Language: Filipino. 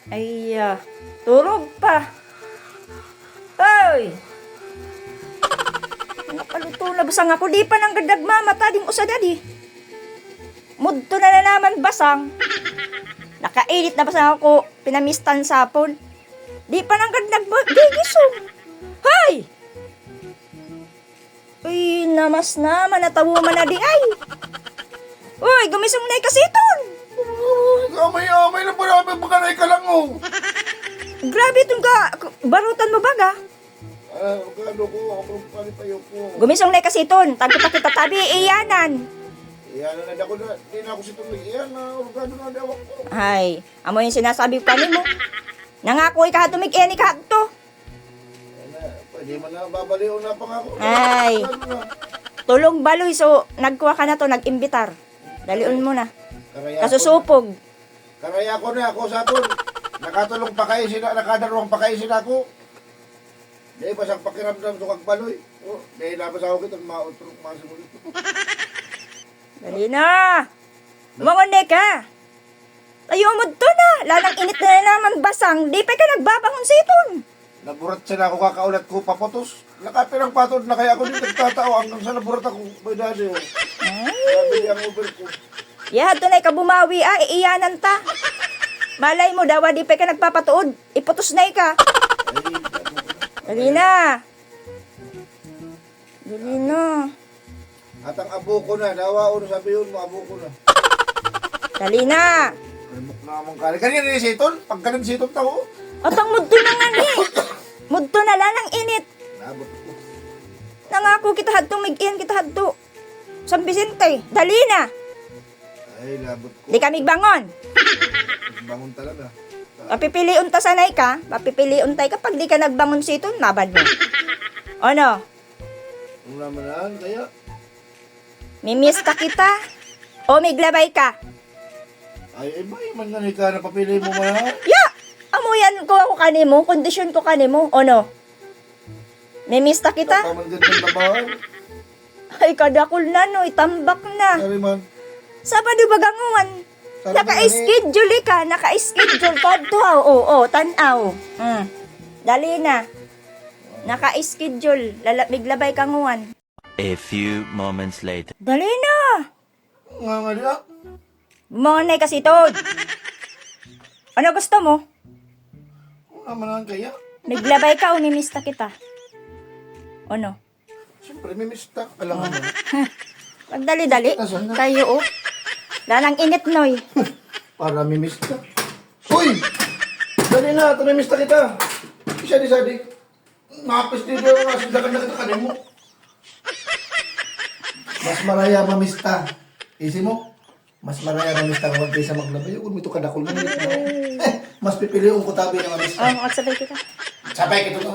Ay, turog pa. Ay! Nakaluto na basang ako. Di pa nang gadag mamata. Di mo sa daddy. Mudto na naman basang. Nakainit na basang ako. Pinamistan sapon. Di pa nang gadag gigisong. Hay! Uy, namas naman. Natawo man na di ay. Uy, gumisong na ikasiton. Amay-amay na pala. Baka ka lang oh. Grabe itong barutan mo baga. Gano ko. Ako palipayo ko. Gumisong na ikasiton. Tagpo pa kita tabi. Iyanan. Iyan na ako na. Di na ako si Tumig. Iyan na. Organo na dawak ko. Ay, amo yung sinasabi ko kanimo. Nangako ikahatumig iyan ikahato. Pwede man na babaliw na pangako. Ay. Tulong baloy. So, nagkuha ka na to. Nag-imbitar. Dalion mo na. Kasusupog. Karaya ko na ako sa aton. Nakatulong pa kayo sila. Nakadarwang pa kayo sila ko. Dahil pa siyang pakiramdam sa kagbaloy. Oh, dahil labas ako kitang mautrong masulit. Dali na. Lumangon ka. Tayo mo to na. Lalang init na naman basang. Di pa ka nagbabangon sipon. Naburat sila ako kakaulat ko papotos. Nakapirang patod na kaya ako dito nagtatao hanggang sa naburat ako. May dali oh. Sabi ang over ko. Yahat to na ikabumawi iiyanan ta. Malay mo daw, di pa ka nagpapatuod. Iputos na ka. Dali na. Dali na. At ang abo ko na. Dawa o sabi yun mo, abo ko na. Dali na. Remok na amang kali. Kanina ni Siton? Pag ganun Siton tao. At ang mudto na nga ni. Mudto na lalang init. Nabot ko. Nangako kita hadto, mig-iyan kita hadto. San Vicente, dali na. Ay, nabot ko. Di kami bangon. Bangon talaga. Papipiliun ta sanay ka. Papipiliun tay ka. Pag di ka nagbangon sito, nabad mo. Ano? Ano naman na, kaya? Mimiss ka kita. O miglabay ka. Ay, ba, man na ka napapili mo man ha? Ya! Amuyan ko ako kanimo. Kondisyon ko kanimo. Ano? Mimiss ta kita. Tapaman ganyan labahan. Ay, kadakol na no. Itambak na. Sorry man. Sabado baganguan. Naka-schedule ka. Naka-schedule. Kadto ha. Oo, tanaw. Dali na. Naka-schedule. Miglabay ka nguwan. A few moments later. Dali na. Nga nga niya. Monay kasi tod. Ano gusto mo? Ano naman na, kaya? Miglabay ka o mimista kita? Ano? Siyempre, may mista. Alam mo na. Pagdali-dali. Asan na? Tayo Lanang init noy. Para may mista. Uy! Dali na, ito may mista kita. Isa di sadi. Mapis dito nga, sindakan na kita kanin mo. Mas maraya mamista. Isi mo? Mas maraya mamista kapag kaysa maglabay. Kung ito kadakol na nito. Mas pipiliun ko tabi na mamista. Magsabay kita. Sabay kito ito.